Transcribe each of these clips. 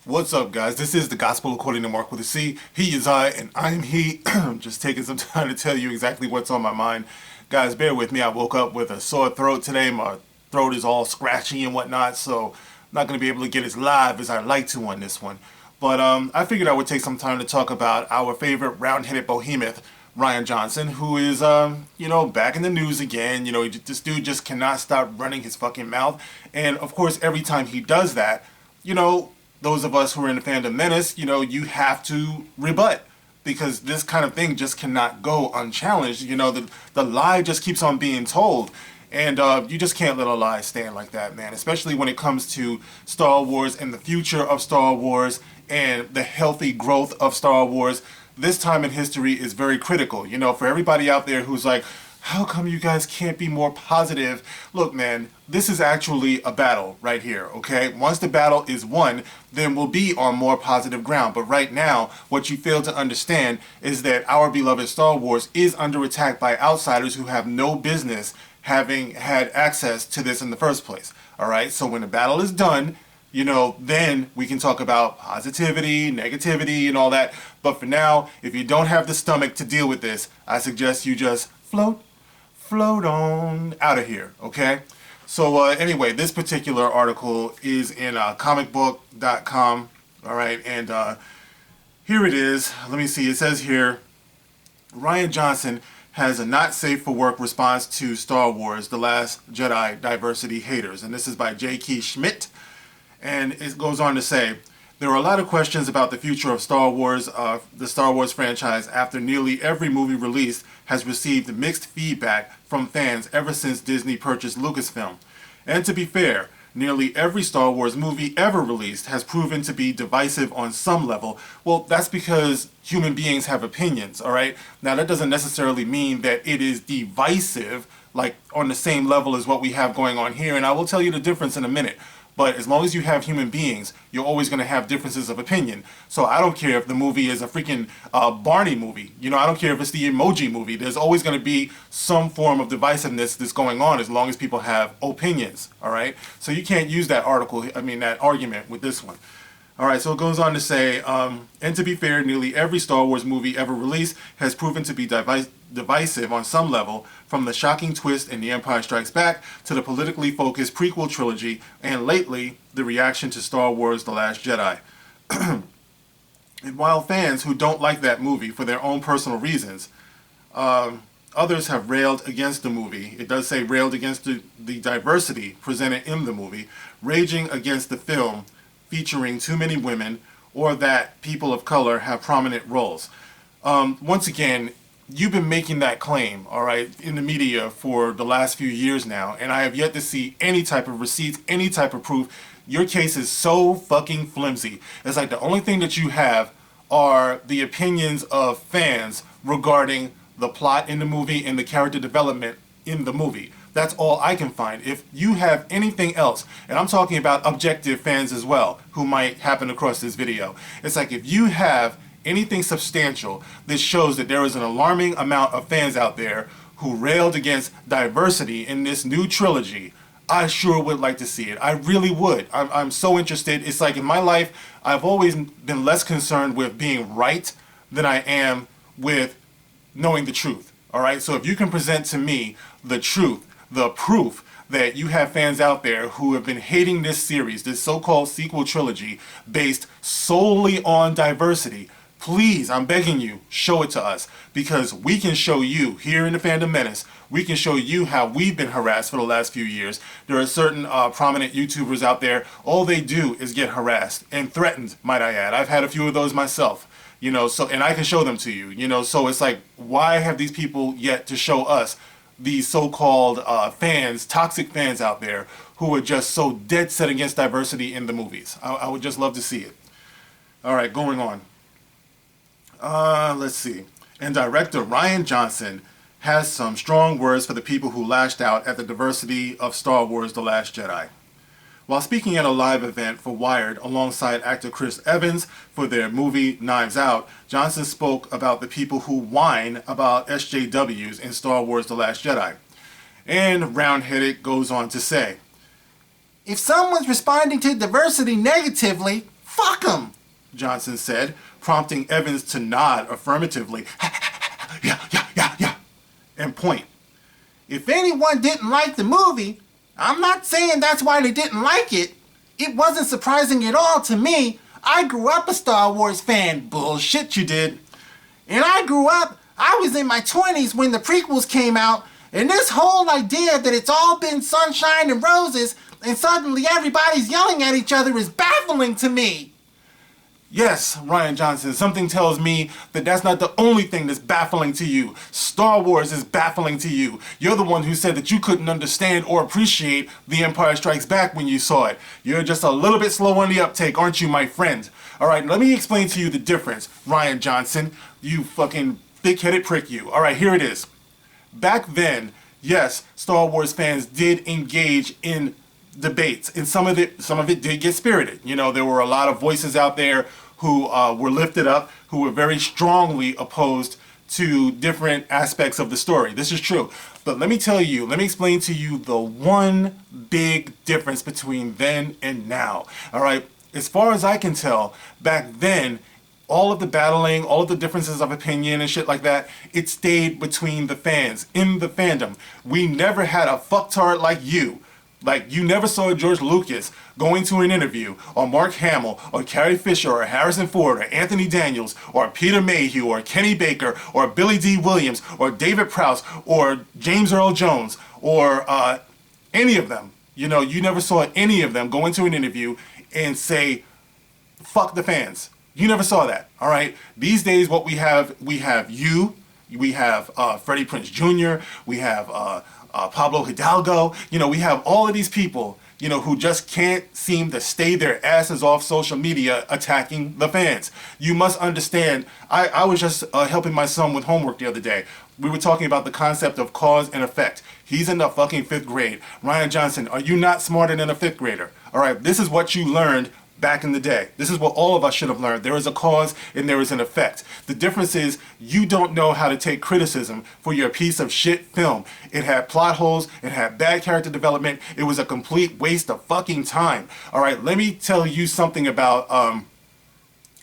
What's up, guys? This is the Gospel according to Mark with a C. He is I, and I am he. Just taking some time to tell you exactly what's on my mind. Guys, bear with me. I woke up with a sore throat today. My throat is all scratchy and whatnot, so I'm not going to be able to get as live as I'd like to on this one. But I figured I would take some time to talk about our favorite round-headed behemoth, Rian Johnson, who is, back in the news again. This dude just cannot stop running his fucking mouth. And, of course, every time he does that, those of us who are in the fandom menace, you have to rebut, because this kind of thing just cannot go unchallenged. The lie just keeps on being told, and you just can't let a lie stand like that, man, especially when it comes to Star Wars and the future of Star Wars and the healthy growth of Star Wars. This time in history is very critical, for everybody out there who's like, how come you guys can't be more positive? Look, man, this is actually a battle right here, okay? Once the battle is won, then we'll be on more positive ground. But right now, what you fail to understand is that our beloved Star Wars is under attack by outsiders who have no business having had access to this in the first place, all right? So when the battle is done, then we can talk about positivity, negativity, and all that. But for now, if you don't have the stomach to deal with this, I suggest you just float on out of here, okay? So anyway, this particular article is in comicbook.com, all right? And here it is. Let me see. It says here, Rian Johnson has a not safe for work response to Star Wars The Last Jedi diversity haters. And this is by J.K. Schmidt. And it goes on to say, there are a lot of questions about the future of Star Wars, the Star Wars franchise, after nearly every movie released has received mixed feedback from fans ever since Disney purchased Lucasfilm. And to be fair, nearly every Star Wars movie ever released has proven to be divisive on some level. Well, that's because human beings have opinions, all right? Now, that doesn't necessarily mean that it is divisive, like on the same level as what we have going on here, and I will tell you the difference in a minute. But as long as you have human beings, you're always going to have differences of opinion. So I don't care if the movie is a freaking Barney movie. I don't care if it's the Emoji movie. There's always going to be some form of divisiveness that's going on as long as people have opinions, all right? So you can't use that that argument with this one. All right, so it goes on to say, and to be fair, nearly every Star Wars movie ever released has proven to be divisive on some level, from the shocking twist in The Empire Strikes Back to the politically focused prequel trilogy, and lately, the reaction to Star Wars The Last Jedi. And while fans who don't like that movie for their own personal reasons, others have railed against the movie. It does say railed against the diversity presented in the movie, raging against the film featuring too many women, or that people of color have prominent roles. Once again, you've been making that claim, all right, in the media for the last few years now, and I have yet to see any type of receipts, any type of proof. Your case is so fucking flimsy. It's like the only thing that you have are the opinions of fans regarding the plot in the movie and the character development in the movie. That's all I can find. If you have anything else, and I'm talking about objective fans as well, who might happen across this video, it's like if you have anything substantial that shows that there is an alarming amount of fans out there who railed against diversity in this new trilogy, I sure would like to see it. I really would. I'm so interested. It's like in my life, I've always been less concerned with being right than I am with knowing the truth. All right? So if you can present to me the truth, the proof that you have fans out there who have been hating this series, this so-called sequel trilogy, based solely on diversity, please, I'm begging you, show it to us, because we can show you here in the Fandom Menace, we can show you how we've been harassed for the last few years. There are certain prominent YouTubers out there, all they do is get harassed and threatened, might I add. I've had a few of those myself, and I can show them to you, so it's like, why have these people yet to show us these so-called fans, toxic fans out there who are just so dead set against diversity in the movies? I would just love to see it. All right, going on. Let's see. And director Rian Johnson has some strong words for the people who lashed out at the diversity of Star Wars The Last Jedi. While speaking at a live event for Wired alongside actor Chris Evans for their movie Knives Out, Johnson spoke about the people who whine about SJWs in Star Wars The Last Jedi. And Roundheaded goes on to say, if someone's responding to diversity negatively, Fuck him, Johnson said, prompting Evans to nod affirmatively. Yeah, and point. If anyone didn't like the movie, I'm not saying that's why they didn't like it. It wasn't surprising at all to me. I grew up a Star Wars fan. Bullshit you did. And I was in my 20s when the prequels came out, and this whole idea that it's all been sunshine and roses and suddenly everybody's yelling at each other is baffling to me. Yes, Rian Johnson, something tells me that that's not the only thing that's baffling to you. Star Wars is baffling to you. You're the one who said that you couldn't understand or appreciate The Empire Strikes Back when you saw it. You're just a little bit slow on the uptake, aren't you, my friend? Alright, let me explain to you the difference, Rian Johnson. You fucking thick-headed prick you. Alright, here it is. Back then, yes, Star Wars fans did engage in debates, and some of it did get spirited. You know, there were a lot of voices out there who were lifted up, who were very strongly opposed to different aspects of the story. This is true. But let me explain to you the one big difference between then and now. All right, as far as I can tell, back then, all of the battling, all of the differences of opinion and shit like that, it stayed between the fans, in the fandom. We never had a fucktard like you. Like, you never saw George Lucas going to an interview, or Mark Hamill, or Carrie Fisher, or Harrison Ford, or Anthony Daniels, or Peter Mayhew, or Kenny Baker, or Billy D. Williams, or David Prowse, or James Earl Jones, or any of them. You know, you never saw any of them go into an interview and say, fuck the fans. You never saw that, all right? These days, what we have you, we have Freddie Prinze Jr., we have Pablo Hidalgo. You know, we have all of these people, you know, who just can't seem to stay their asses off social media attacking the fans. You must understand, I was just helping my son with homework the other day. We were talking about the concept of cause and effect. He's in the fucking 5th grade. Rian Johnson, are you not smarter than a 5th grader? All right, this is what you learned back in the day. This is what all of us should have learned. There is a cause and there is an effect. The difference is you don't know how to take criticism for your piece of shit film. It had plot holes, it had bad character development, it was a complete waste of fucking time. Alright, let me tell you something about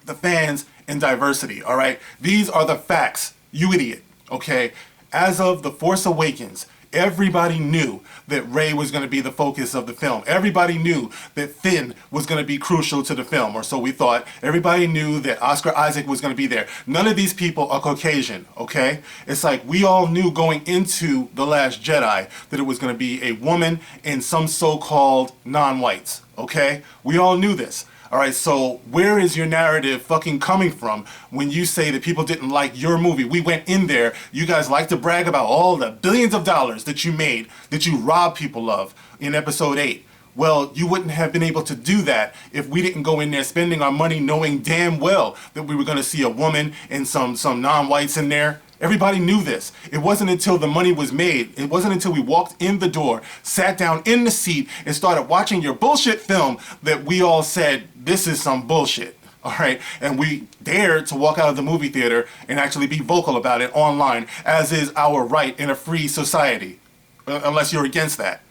the fans and diversity, alright? These are the facts, you idiot, okay? As of The Force Awakens, everybody knew that Rey was going to be the focus of the film. Everybody knew that Finn was going to be crucial to the film, or so we thought. Everybody knew that Oscar Isaac was going to be there. None of these people are Caucasian, okay? It's like we all knew going into The Last Jedi that it was going to be a woman and some so-called non-whites, okay? We all knew this. Alright, so where is your narrative fucking coming from when you say that people didn't like your movie? We went in there, you guys like to brag about all the billions of dollars that you made, that you robbed people of in episode 8. Well, you wouldn't have been able to do that if we didn't go in there spending our money knowing damn well that we were going to see a woman and some non-whites in there. Everybody knew this. It wasn't until the money was made, it wasn't until we walked in the door, sat down in the seat, and started watching your bullshit film that we all said, this is some bullshit. All right, and we dared to walk out of the movie theater and actually be vocal about it online, as is our right in a free society, unless you're against that.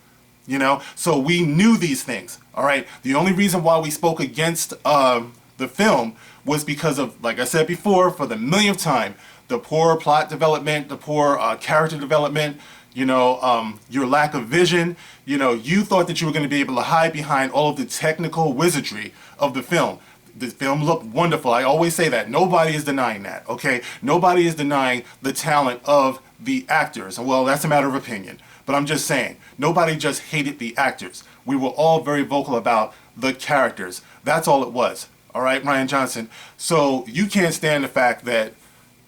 You know, so we knew these things. All right, the only reason why we spoke against the film was because of, like I said before, for the millionth time, the poor plot development, the poor character development, you know, your lack of vision. You know, you thought that you were going to be able to hide behind all of the technical wizardry of the film. The film looked wonderful. I always say that. Nobody is denying that, okay? Nobody is denying the talent of the actors. Well, that's a matter of opinion. But I'm just saying, nobody just hated the actors. We were all very vocal about the characters. That's all it was. All right, Rian Johnson. So you can't stand the fact that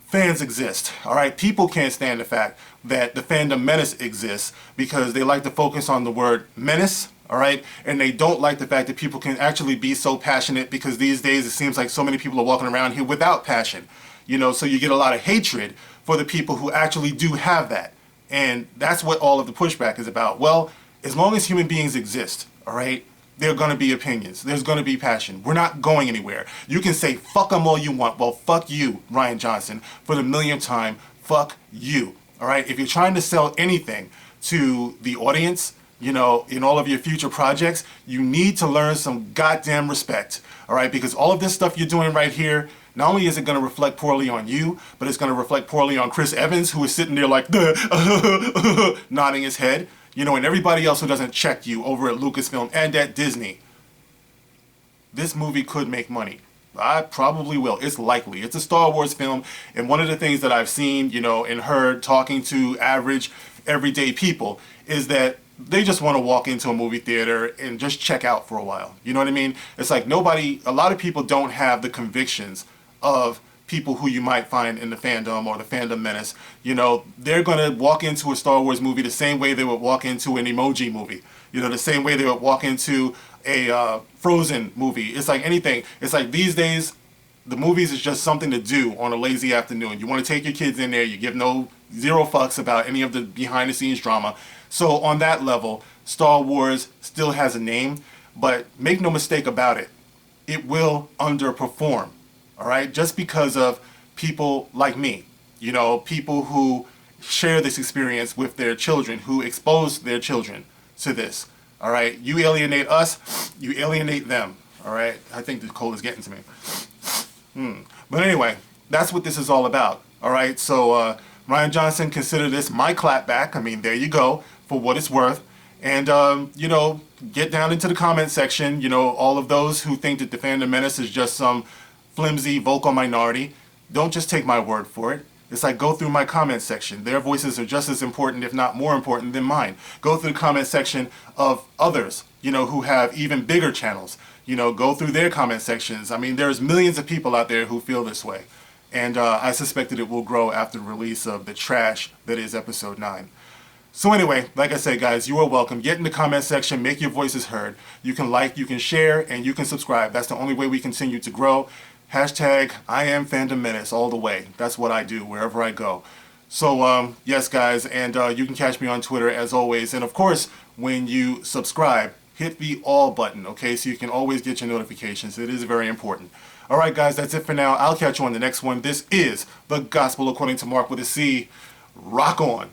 fans exist, all right? People can't stand the fact that the fandom menace exists because they like to focus on the word menace, all right? And they don't like the fact that people can actually be so passionate, because these days it seems like so many people are walking around here without passion, you know? So you get a lot of hatred for the people who actually do have that. And that's what all of the pushback is about. Well, as long as human beings exist, all right, there are going to be opinions. There's going to be passion. We're not going anywhere. You can say, fuck them all you want. Well, fuck you, Rian Johnson, for the millionth time. Fuck you. All right? If you're trying to sell anything to the audience, you know, in all of your future projects, you need to learn some goddamn respect, all right? Because all of this stuff you're doing right here, not only is it going to reflect poorly on you, but it's going to reflect poorly on Chris Evans, who is sitting there like, nodding his head, you know, and everybody else who doesn't check you over at Lucasfilm and at Disney. This movie could make money. I probably will. It's likely. It's a Star Wars film, and one of the things that I've seen, you know, and heard talking to average, everyday people is that they just want to walk into a movie theater and just check out for a while. You know what I mean? It's like a lot of people don't have the convictions of people who you might find in the fandom or the fandom menace. You know, they're going to walk into a Star Wars movie the same way they would walk into an Emoji movie. You know, the same way they would walk into a Frozen movie. It's like anything. It's like these days, the movies is just something to do on a lazy afternoon. You want to take your kids in there. You give zero fucks about any of the behind the scenes drama. So on that level, Star Wars still has a name, but make no mistake about it. It will underperform. All right. Just because of people like me, you know, people who share this experience with their children, who expose their children to this. All right. You alienate us, you alienate them. All right. I think the cold is getting to me. But anyway, that's what this is all about. All right. So Rian Johnson, consider this my clapback. I mean, there you go, for what it's worth. And, you know, get down into the comment section. You know, all of those who think that the Fandom Menace is just some flimsy vocal minority, don't just take my word for it. It's like, go through my comment section. Their voices are just as important, if not more important than mine. Go through the comment section of others, you know, who have even bigger channels. You know, go through their comment sections. I mean, there's millions of people out there who feel this way. And I suspect that it will grow after the release of the trash that is episode 9. So anyway, like I said, guys, you are welcome. Get in the comment section, make your voices heard. You can like, you can share, and you can subscribe. That's the only way we continue to grow. Hashtag I am Fandom Menace all the way. That's what I do wherever I go. So yes, guys, and you can catch me on Twitter as always. And of course, when you subscribe, hit the all button, okay? So you can always get your notifications. It is very important. All right, guys, that's it for now. I'll catch you on the next one. This is The Gospel According to Mark with a C. Rock on.